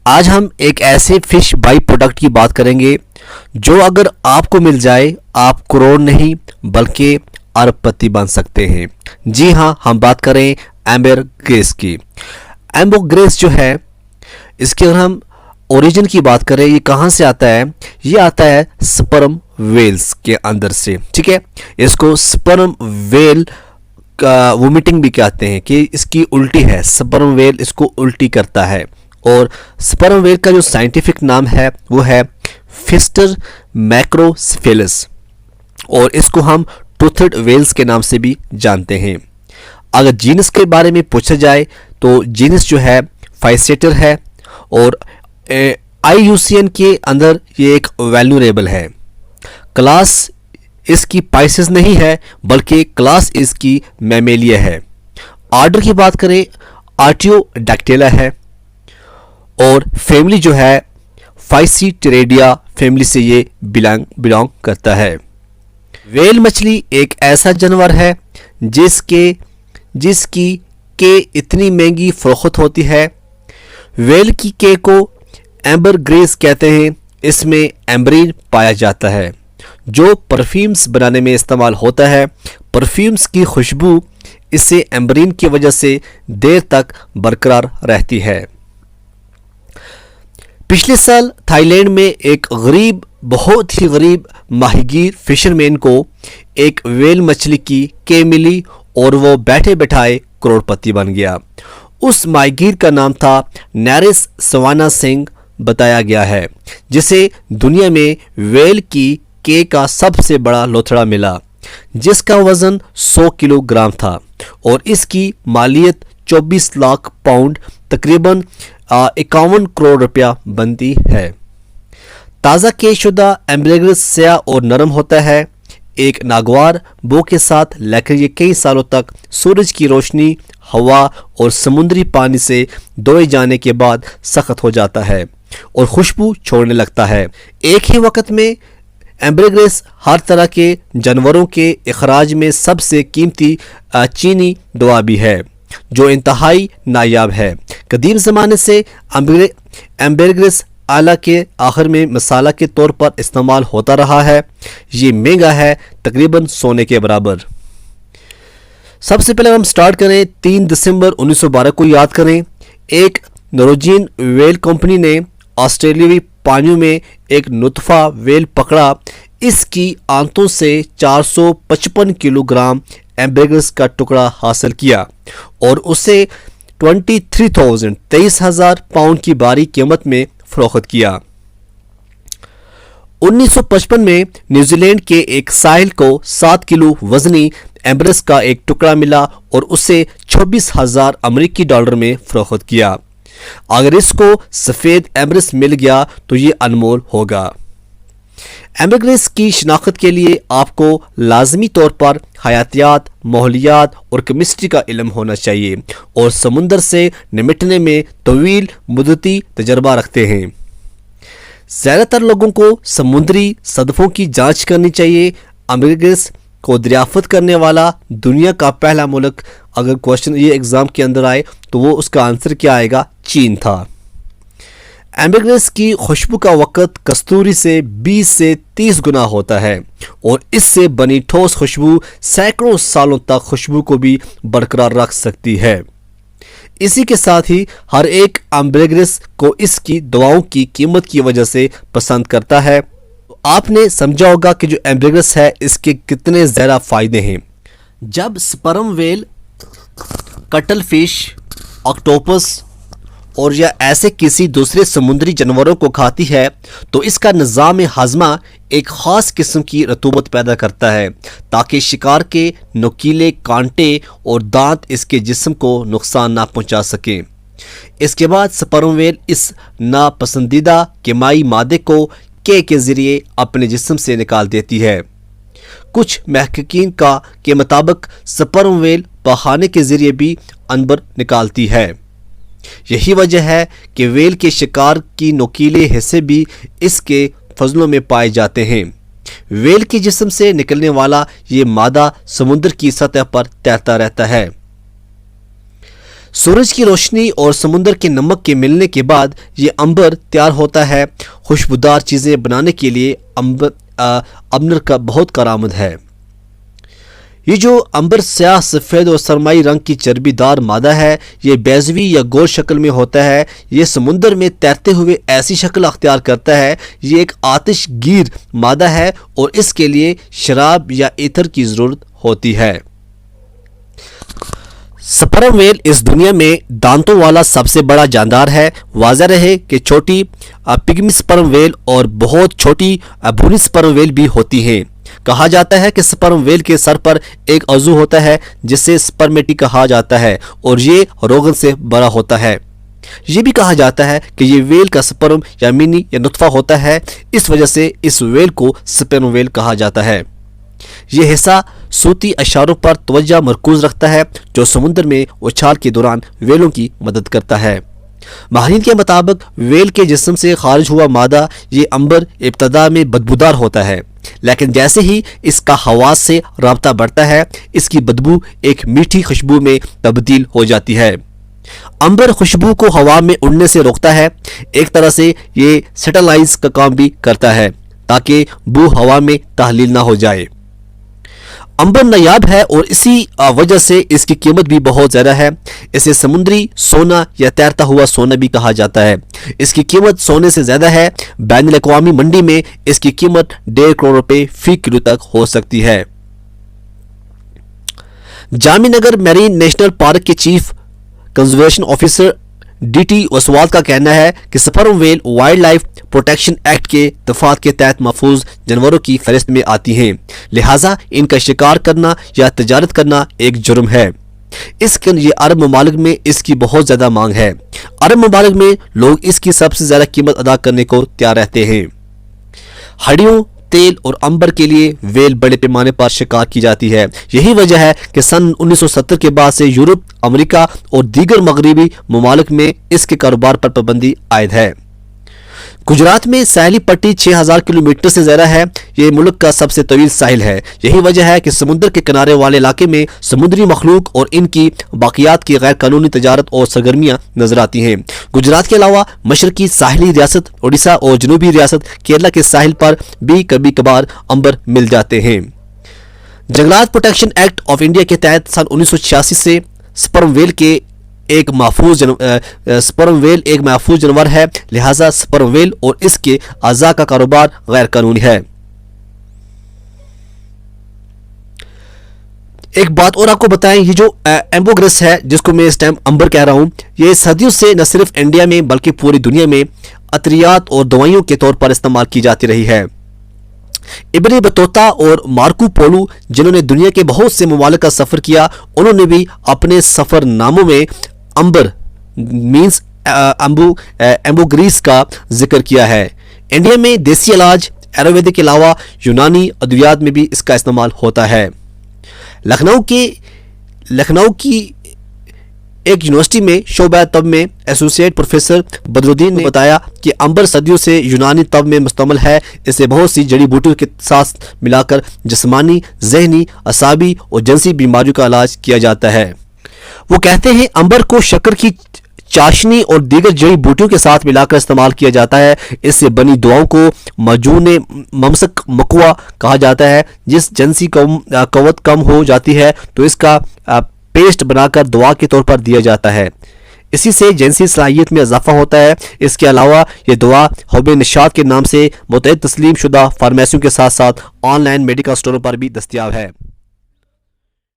آج ہم ایک ایسے فش بائی پروڈکٹ کی بات کریں گے جو اگر آپ کو مل جائے آپ کروڑ نہیں بلکہ ارب پتی بن سکتے ہیں۔ جی ہاں، ہم بات کریں ایمبرگریس کی۔ ایمبرگریس جو ہے، اس کے اگر ہم اوریجن کی بات کریں، یہ کہاں سے آتا ہے؟ یہ آتا ہے سپرم ویلز کے اندر سے، ٹھیک ہے۔ اس کو سپرم ویل وومیٹنگ بھی کہتے ہیں کہ اس کی الٹی ہے، سپرم ویل اس کو الٹی کرتا ہے۔ اور سپرم ویل کا جو سائنٹیفک نام ہے وہ ہے فسٹر میکروسیفیلس، اور اس کو ہم ٹوتھڈ ویلز کے نام سے بھی جانتے ہیں۔ اگر جینس کے بارے میں پوچھا جائے تو جینس جو ہے فائسیٹر ہے، اور IUCN کے اندر یہ ایک ویلنوریبل ہے۔ کلاس اس کی پائسز نہیں ہے بلکہ کلاس اس کی میمیلیا ہے۔ آرڈر کی بات کریں آرٹیوڈیکٹیلا ہے، اور فیملی جو ہے فائسیٹریڈیا فیملی سے یہ بلانگ کرتا ہے۔ ویل مچھلی ایک ایسا جانور ہے جس کی اتنی مہنگی فروخت ہوتی ہے۔ ویل کی کے کو ایمبرگریس کہتے ہیں۔ اس میں ایمبرین پایا جاتا ہے جو پرفیومز بنانے میں استعمال ہوتا ہے۔ پرفیومز کی خوشبو اس سے ایمبرین کی وجہ سے دیر تک برقرار رہتی ہے۔ پچھلے سال تھائی لینڈ میں ایک بہت ہی غریب ماہی گیر فشرمین کو ایک ویل مچھلی کی کے ملی اور وہ بیٹھے بٹھائے کروڑ پتی بن گیا۔ اس ماہی گیر کا نام تھا نیرس سوانا سنگھ بتایا گیا ہے، جسے دنیا میں ویل کی کے کا سب سے بڑا لوتھڑا ملا، جس کا وزن 100 کلو گرام تھا اور اس کی مالیت 24 لاکھ پاؤنڈ تقریباً 51 کروڑ روپیہ بنتی ہے۔ تازہ کے شدہ ایمبرگریس سیاہ اور نرم ہوتا ہے، ایک ناگوار بو کے ساتھ، لیکن یہ کئی سالوں تک سورج کی روشنی، ہوا اور سمندری پانی سے دھوئے جانے کے بعد سخت ہو جاتا ہے اور خوشبو چھوڑنے لگتا ہے۔ ایک ہی وقت میں ایمبرگریس ہر طرح کے جانوروں کے اخراج میں سب سے قیمتی چینی دوا بھی ہے جو انتہائی نایاب ہے۔ قدیم زمانے سے ایمبرگریس اعلیٰ کے آخر میں مسالہ کے طور پر استعمال ہوتا رہا ہے۔ یہ مہنگا ہے، تقریباً سونے کے برابر۔ سب سے پہلے ہم سٹارٹ کریں 3 دسمبر 1912 کو یاد کریں۔ ایک نرویجین ویل کمپنی نے آسٹریلیائی پانیوں میں ایک نطفہ ویل پکڑا۔ اس کی آنتوں سے 455 کلو گرام ایمبرگریس کا ٹکڑا حاصل کیا اور اسے 23,000 پاؤنڈ کی بھاری قیمت میں فروخت کیا۔ 1955 میں نیوزی لینڈ کے ایک ساحل کو 7 کلو وزنی ایمبرگریس کا ایک ٹکڑا ملا اور اسے 26,000 امریکی ڈالر میں فروخت کیا۔ اگر اس کو سفید ایمبرگریس مل گیا تو یہ انمول ہوگا۔ ایمبرگریس کی شناخت کے لیے آپ کو لازمی طور پر حیاتیات، ماحولیات اور کیمسٹری کا علم ہونا چاہیے اور سمندر سے نمٹنے میں طویل مدتی تجربہ رکھتے ہیں۔ زیادہ تر لوگوں کو سمندری صدفوں کی جانچ کرنی چاہیے۔ ایمبرگریس کو دریافت کرنے والا دنیا کا پہلا ملک، اگر کوشچن یہ ایگزام کے اندر آئے تو وہ اس کا آنسر کیا آئے گا؟ چین تھا۔ ایمبرگریس کی خوشبو کا وقت کستوری سے 20 سے 30 گنا ہوتا ہے اور اس سے بنی ٹھوس خوشبو سینکڑوں سالوں تک خوشبو کو بھی برقرار رکھ سکتی ہے۔ اسی کے ساتھ ہی ہر ایک ایمبرگریس کو اس کی دواؤں کی قیمت کی وجہ سے پسند کرتا ہے۔ آپ نے سمجھا ہوگا کہ جو ایمبرگریس ہے اس کے کتنے زیادہ فائدے ہیں۔ جب sperm whale cuttlefish, octopus اور یا ایسے کسی دوسرے سمندری جانوروں کو کھاتی ہے تو اس کا نظام ہاضمہ ایک خاص قسم کی رطوبت پیدا کرتا ہے تاکہ شکار کے نوکیلے کانٹے اور دانت اس کے جسم کو نقصان نہ پہنچا سکیں۔ اس کے بعد سپرم ویل اس ناپسندیدہ کیمیائی مادے کو کے ذریعے اپنے جسم سے نکال دیتی ہے۔ کچھ محققین کے مطابق سپرم ویل پخانے کے ذریعے بھی عنبر نکالتی ہے۔ یہی وجہ ہے کہ ویل کے شکار کی نوکیلے حصے بھی اس کے فضلوں میں پائے جاتے ہیں۔ ویل کے جسم سے نکلنے والا یہ مادہ سمندر کی سطح پر تیرتا رہتا ہے۔ سورج کی روشنی اور سمندر کے نمک کے ملنے کے بعد یہ عنبر تیار ہوتا ہے۔ خوشبودار چیزیں بنانے کے لیے عنبر کا بہت کارآمد ہے۔ یہ جو عنبر سیاہ، سفید اور سرمائی رنگ کی چربی دار مادہ ہے، یہ بیضوی یا گول شکل میں ہوتا ہے۔ یہ سمندر میں تیرتے ہوئے ایسی شکل اختیار کرتا ہے۔ یہ ایک آتش گیر مادہ ہے اور اس کے لیے شراب یا ایتھر کی ضرورت ہوتی ہے۔ سپرم ویل اس دنیا میں دانتوں والا سب سے بڑا جاندار ہے۔ واضح رہے کہ چھوٹی پگمی سپرم ویل اور بہت چھوٹی بھوری سپرم ویل بھی ہوتی ہیں۔ کہا جاتا ہے کہ سپرم ویل کے سر پر ایک عضو ہوتا ہے جسے سپرمیٹی کہا جاتا ہے اور یہ روغن سے بڑا ہوتا ہے۔ یہ بھی کہا جاتا ہے کہ یہ ویل کا سپرم یا منی یا نطفہ ہوتا ہے، اس وجہ سے اس ویل کو سپرم ویل کہا جاتا ہے۔ یہ حصہ صوتی اشاروں پر توجہ مرکوز رکھتا ہے جو سمندر میں اچھال کے دوران ویلوں کی مدد کرتا ہے۔ ماہرین کے مطابق ویل کے جسم سے خارج ہوا مادہ یہ عنبر ابتدا میں بدبودار ہوتا ہے، لیکن جیسے ہی اس کا حواس سے رابطہ بڑھتا ہے اس کی بدبو ایک میٹھی خوشبو میں تبدیل ہو جاتی ہے۔ عنبر خوشبو کو ہوا میں اڑنے سے روکتا ہے۔ ایک طرح سے یہ سیٹلائز کا کام بھی کرتا ہے تاکہ بو ہوا میں تحلیل نہ ہو جائے۔ عنبر نایاب ہے اور اسی وجہ سے اس کی قیمت بھی بہت زیادہ ہے۔ اسے سمندری سونا یا تیرتا ہوا سونا بھی کہا جاتا ہے۔ اس کی قیمت سونے سے زیادہ ہے۔ بین الاقوامی منڈی میں اس کی قیمت 1.5 کروڑ روپے فی کلو تک ہو سکتی ہے۔ Jamnagar marine national park کے chief conservation officer D T وسوال کا کہنا ہے کہ sperm whale wildlife protection act کے دفعات کے تحت محفوظ جانوروں کی فہرست میں آتی ہیں، لہٰذا ان کا شکار کرنا یا تجارت کرنا ایک جرم ہے۔ یہ عرب ممالک میں اس کی بہت زیادہ مانگ ہے۔ عرب ممالک میں لوگ اس کی سب سے زیادہ قیمت ادا کرنے کو تیار رہتے ہیں۔ ہڈیوں، تیل اور عنبر کے لیے ویل بڑے پیمانے پر شکار کی جاتی ہے۔ یہی وجہ ہے کہ سن 1970 کے بعد سے یورپ، امریکہ اور دیگر مغربی ممالک میں اس کے کاروبار پر پابندی عائد ہے۔ گجرات میں ساحلی پٹی 6000 کلومیٹر سے زیادہ ہے۔ یہ ملک کا سب سے طویل ساحل ہے۔ یہی وجہ ہے کہ سمندر کے کنارے والے علاقے میں سمندری مخلوق اور ان کی باقیات کی غیر قانونی تجارت اور سرگرمیاں نظر آتی ہیں۔ گجرات کے علاوہ مشرقی ساحلی ریاست اڑیسہ اور جنوبی ریاست کیرلا کے ساحل پر بھی کبھی کبھار عنبر مل جاتے ہیں۔ جنگلات پروٹیکشن ایکٹ آف انڈیا کے تحت سن 1986 سے سپرم ویل ایک محفوظ جانور ہے، لہٰذا سپرم ویل اور اس کے اعضاء کا کاروبار غیر قانونی ہے۔ ایک بات اور آپ کو بتائیں، یہ جو ایمبوگرس ہے جس کو میں اس ٹائم عنبر کہہ رہا ہوں، یہ صدیوں سے نہ صرف انڈیا میں بلکہ پوری دنیا میں عطریات اور دوائیوں کے طور پر استعمال کی جاتی رہی ہے۔ ابن بطوطہ اور مارکو پولو جنہوں نے دنیا کے بہت سے ممالک کا سفر کیا، انہوں نے بھی اپنے سفر ناموں میں عنبر مینز ایمبوگریس کا ذکر کیا ہے۔ انڈیا میں دیسی علاج آیورویدک کے علاوہ یونانی ادویات میں بھی اس کا استعمال ہوتا ہے۔ لکھنؤ کی ایک یونیورسٹی میں شعبہ طب میں ایسوسیٹ پروفیسر بدرالدین نے بتایا کہ عنبر صدیوں سے یونانی طب میں مشتمل ہے۔ اسے بہت سی جڑی بوٹیوں کے ساتھ ملا کر جسمانی، ذہنی، اعصابی اور جنسی بیماریوں کا علاج کیا جاتا ہے۔ وہ کہتے ہیں عنبر کو شکر کی چاشنی اور دیگر جڑی بوٹیوں کے ساتھ ملا کر استعمال کیا جاتا ہے۔ اس سے بنی دواؤں کو معجون ممسک مکوا کہا جاتا ہے۔ جس جنسی قوت کم ہو جاتی ہے تو اس کا پیسٹ بنا کر دوا کے طور پر دیا جاتا ہے، اسی سے جنسی صلاحیت میں اضافہ ہوتا ہے۔ اس کے علاوہ یہ دوا حب نشاط کے نام سے متعدد تسلیم شدہ فارمیسیوں کے ساتھ ساتھ آن لائن میڈیکل سٹوروں پر بھی دستیاب ہے۔